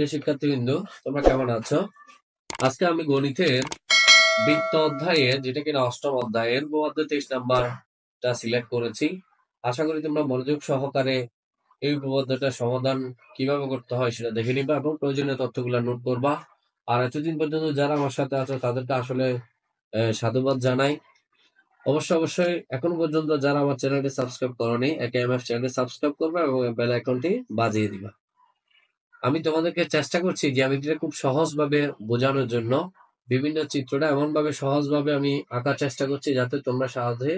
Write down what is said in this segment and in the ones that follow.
প্রিয় শিক্ষার্থীবৃন্দ, তোমরা কেমন আছো? আজকে আমি গণিতের বৃত্ত অধ্যায়ে, যেটা কিনা অষ্টম অধ্যায়ের উপপাদ্য 23 নাম্বারটা সিলেক্ট করেছি। আশা করি তোমরা মনোযোগ সহকারে এই উপপাদ্যটা সমাধান কিভাবে করতে হয় সেটা দেখে নিবা এবং প্রয়োজনীয় তথ্যগুলো নোট করবা। আর এতদিন পর্যন্ত যারা আমার সাথে আছো তাদেরকে আসলে সাধুবাদ জানাই। অবশ্যই এখনো পর্যন্ত যারা আমার চ্যানেলটি সাবস্ক্রাইব করোনি, একেএমএফ চ্যানেলটি সাবস্ক্রাইব করবা এবং বেল আইকনটি বাজিয়ে দিবা। আমি তোমাদেরকে চেষ্টা করছি জ্যামিতিটা খুব সহজভাবে বোঝানোর জন্য। বিভিন্ন চিত্রটা এমন ভাবে সহজভাবে আমি আঁকার চেষ্টা করছি যাতে তোমরা সহজে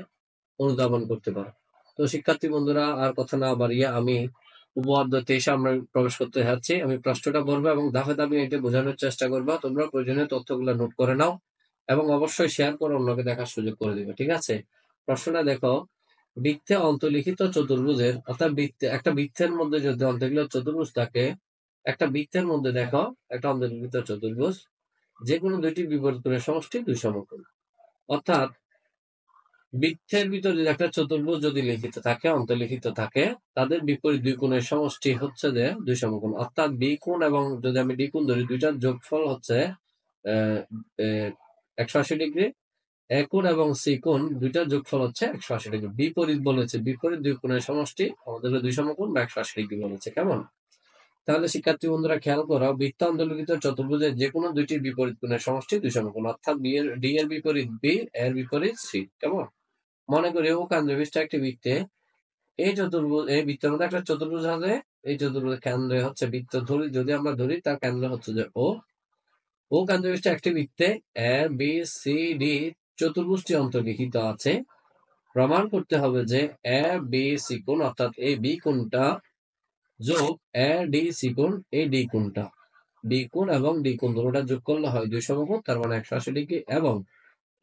অনুধাবন করতে পারো। তো শিক্ষার্থী বন্ধুরা, আর কথা না বাড়িয়ে আমি উপপাদ্য 23 আমরা প্রবেশ করতে যাচ্ছি। আমি প্রশ্নটা বলবো এবং ধাপে ধাপে এটা বোঝানোর চেষ্টা করবো। তোমরা প্রয়োজনীয় তথ্যগুলো নোট করে নাও এবং অবশ্যই শেয়ার করে অন্যকে দেখার সুযোগ করে দিবে, ঠিক আছে? প্রশ্নটা দেখো, বৃত্তে অন্তর্লিখিত চতুর্ভুজের, অর্থাৎ একটা বৃত্তের মধ্যে যদি অন্তর্লিখিত চতুর্ভুজ থাকে, একটা বৃত্তের মধ্যে দেখো একটা অন্তর্লিখিত চতুর্ভুজ, যে কোনো দুইটি বিপরীত কোণের সমষ্টি 2 সমকোণ। অর্থাৎ বৃত্তের ভিতর যদি একটা চতুর্ভুজ যদি লিখিত থাকে, অন্তর্লিখিত থাকে, তাদের বিপরীত দুই কোণের সমষ্টি হচ্ছে যে 2 সমকোণ। অর্থাৎ বি কোণ এবং যদি আমি ডি কোণ ধরি, দুইটার যোগফল হচ্ছে 180 ডিগ্রি। এ কোণ এবং সি কোণ দুইটার যোগফল হচ্ছে 180 ডিগ্রি। বিপরীত বলেছে, বিপরীত দুই কোণের সমষ্টি আমাদের 2 সমকোণ বা 180 ডিগ্রি বলেছে। কেমন? তাহলে শিক্ষার্থী বন্ধুরা খেয়াল করো, বৃত্ত অন্তর্লিখিত চতুর্ভুজের যে কোনো দুইটি বিপরীত কোণের সমষ্টি 2 সমকোণ। অর্থাৎ ডি এর বিপরীত বি, এর বিপরীত সি। কেমন? মনে করি ও কেন্দ্রবিষ্ট একটি বৃত্তে, এই বৃত্তের মধ্যে একটা চতুর্ভুজ আছে। এই চতুর্ভুজের কেন্দ্রে হচ্ছে বৃত্ত ধরি, যদি আমরা ধরি তার কেন্দ্র হচ্ছে যে ও কেন্দ্রবিষ্ট একটি বৃত্তে এ বি সি ডি চতুর্ভুজটি অন্তর্লিখিত আছে। প্রমাণ করতে হবে যে এ বি সি কোণ, অর্থাৎ এই বি কোণটা যোগ এ ডি সি কোণ, এই ডি কোণটা, বি কোণ এবং ডি কোণ দুটোটা যোগ করলে হয় 2 সমকোণ, তার মানে 180 ডিগ্রি। এবং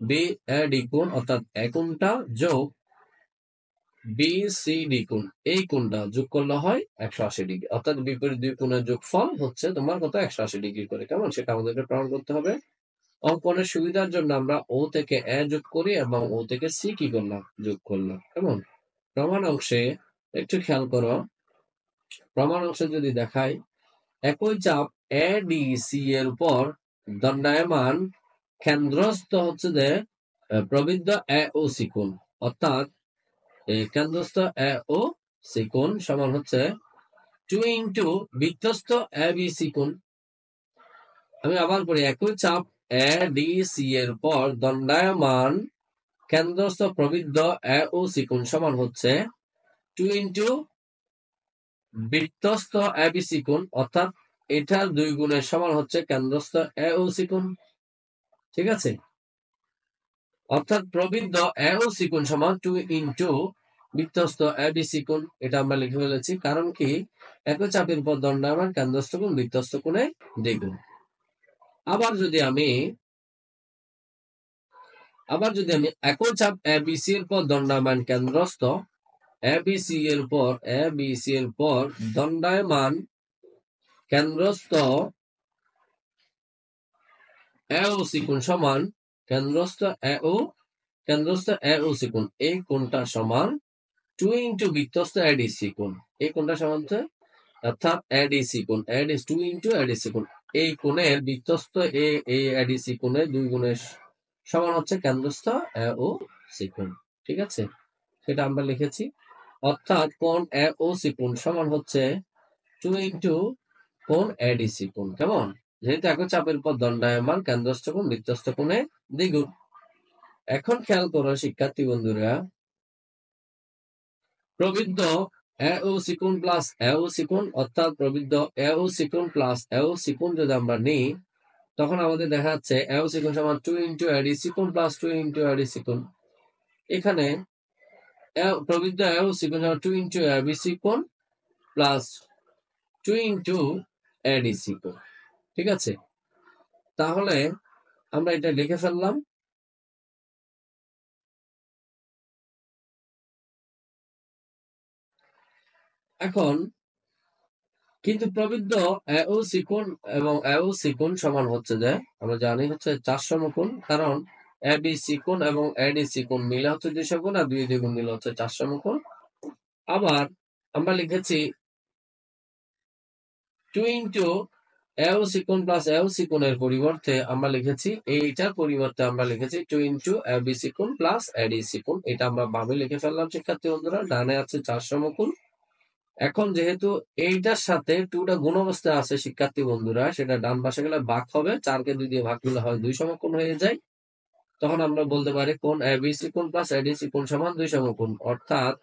বি এ ডি কোণ অর্থাৎ এ কোণটা যোগ বি সি ডি কোণ, এই কোণটা যোগ করলে হয় 180 ডিগ্রি। অর্থাৎ বিপরীত দুই কোণের যোগফল হচ্ছে তোমার কত? 180 ডিগ্রি করে। কেমন? সেটা আমাদেরকে প্রমাণ করতে হবে। অঙ্কনের সুবিধার জন্য আমরা ও থেকে এ যোগ করি এবং ও থেকে সি কি করলাম? যোগ করলাম। কেমন? প্রমাণ অংশে একটু খেয়াল করো। প্রমাণ অংশে যদি দেখাই, একই চাপ এ ডি সি এর উপর দণ্ডায়মান কেন্দ্রস্থ হচ্ছে যে প্রবৃদ্ধ এ ও সি কোণ। অর্থাৎ কেন্দ্রস্থ এ ও সি কোণ সমান হচ্ছে 2 ইন্টু বৃত্তস্থ এ বি সি কোণ। আমি আবার বলি, একই চাপ এ ডি সি এর উপর দণ্ডায়মান কেন্দ্রস্থ প্রবৃদ্ধ এ ও সি কোণ সমান হচ্ছে 2 ইন্টু বৃত্তস্থ এ বি সি কোণ। অর্থাৎ এটার 2 গুণের সমান হচ্ছে কেন্দ্রস্থ এ ও সি কোণ। ঠিক আছে? অর্থাৎ প্রবৃদ্ধ এ ও সি কোণ সমান 2 ইন্টু বৃত্তস্থ এ বি সি কোণ। এটা আমরা লিখে ফেলেছি, কারণ কি একই চাপের উপর দণ্ডায়মান কেন্দ্রস্থ কোণ বৃত্তস্থ কোণে দ্বিগুণ। আবার যদি আমি একই চাপ এ বি সি এর উপর দণ্ডায়মান কেন্দ্রস্থ এ বি সি এর উপর দণ্ডায়মান কেন্দ্রস্থ এ ও সি কোণ সমান কেন্দ্রস্থ এ ও সি কোণ, এই কোণটা সমান 2 ইন্টু বৃত্তস্থ এ ডি সি কোণ। এই কোণটা সমান হচ্ছে, অর্থাৎ এ ডি সি কোণ, 2 ইন্টু এ ডি সি কোণ। এই কোণের বৃত্তস্থ এ ডি সি কোণের 2 গুণের সমান হচ্ছে কেন্দ্রস্থ এ ও সি কোণ। ঠিক আছে? সেটা আমরা লিখেছি। অর্থাৎ কোণ এ ও সি কোণ সমান হচ্ছে 2 ইন্টু কোণ এ ডি সি কোণ। কেমন? যেহেতু একই চাপের উপর দণ্ডায়মান কেন্দ্রস্থ কোণ বৃত্তস্থ কোণে দ্বিগুণ। এখন খেয়াল করো শিক্ষার্থী বন্ধুরা, প্রবৃদ্ধ এ ও সি কোণ প্লাস এ ও সি কোণ, অর্থাৎ প্রবৃদ্ধ এ ও সি কোণ প্লাস এ ও সি কোণ যদি আমরা নিই, তখন আমাদের দেখা যাচ্ছে এ ও সি কোণ সমান 2 ইন্টু এ ডি সি কোণ plus 2 into A D C কোণ। এখানে প্রবৃদ্ধ এ ও সি কোণ সমান 2 ইন্টু এ বি সি কোণ plus 2 into A D C কোণ। ঠিক আছে? তাহলে আমরা এটা লিখে ফেললাম। এখন কিন্তু প্রবৃদ্ধ এ ও সি কোণ এবং এ ও সি কোণ সমান হচ্ছে যে, আমরা জানি হচ্ছে 4 সমকোণ, কারণ এ বি সি কোণ এবং এ ডি সি কোণ মিলে হচ্ছে 2 সমকোণ আর 2 দ্বিগুণ মিলে হচ্ছে 4 সমকোণ। আবার আমরা লিখেছি 2 ইন্টু এও সিকোণ প্লাস এও সিকোণের পরিবর্তে আমরা লিখেছি, এইটার পরিবর্তে আমরা লিখেছি 2 ইন্টু এবি সিকোণ প্লাস এডি সিকোণ। এটা আমরা বামে লিখে ফেললাম শিক্ষার্থী বন্ধুরা, ডানে আছে 4 সমকোণ। এখন যেহেতু এইটার সাথে 2 টা গুণ অবস্থায় আছে শিক্ষার্থী বন্ধুরা, সেটা ডান পাশে গেলে ভাগ হবে, 4 কে 2 দিয়ে ভাগ করলে হয় 2 সমকোণ হয়ে যায়। তখন আমরা বলতে পারি কোণ এবি সিকোণ প্লাস এডি সিকোণ সমান 2 সমকোণ, অর্থাৎ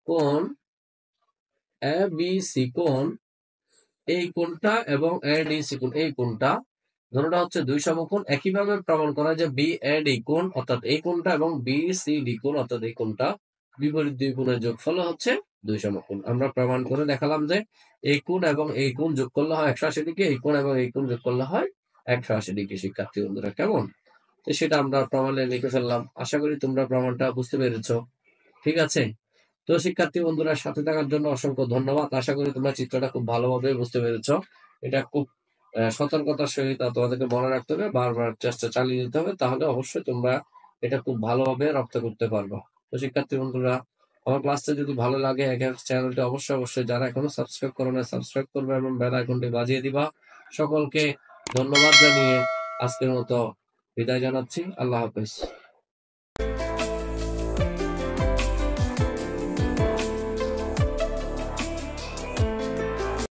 কোণ এবি সিকোণ এই কোণটা এবং এডি সিকোণ এই কোণটা দুটোটা হচ্ছে 2 সমকোণ। একইভাবে প্রমাণ করা যায় বি এডি কোণ অর্থাৎ এই কোণটা এবং বি সি ডি কোণ অর্থাৎ এই কোণটা, বিপরীত দুই কোণের যোগফল হচ্ছে 2 সমকোণ। আমরা প্রমাণ করে দেখালাম যে এই কোণ এবং এই কোণ যোগ করলে হয় 180 ডিগ্রি, এই কোণ এবং এই কোণ যোগ করলে হয় 180 ডিগ্রি। শিক্ষার্থী বন্ধুরা কেমন? তো সেটা আমরা প্রমাণে লিখে ফেললাম। আশা করি তোমরা প্রমাণটা বুঝতে পেরেছো। ঠিক আছে? তো শিক্ষার্থী বন্ধুরা, সাথে থাকার জন্য অসংখ্য ধন্যবাদ। আশা করি তোমরা চিত্রটা খুব ভালোভাবে বুঝতে পেরেছো। এটা খুব সতর্কতার সহিত তোমাদেরকে মনে রাখতে হবে, বারবার চেষ্টা চালিয়ে যেতে হবে, তাহলে অবশ্যই তোমরা এটা খুব ভালোভাবে রপ্ত করতে পারবা। তো শিক্ষার্থী বন্ধুরা, আমার ক্লাসটা যদি ভালো লাগে চ্যানেলটি অবশ্যই যারা এখনো সাবস্ক্রাইব করো না সাবস্ক্রাইব করবে এবং বেল আইকনটি বাজিয়ে দিবা। সকলকে ধন্যবাদ জানিয়ে আজকের মতো বিদায় জানাচ্ছি। আল্লাহ হাফেজ।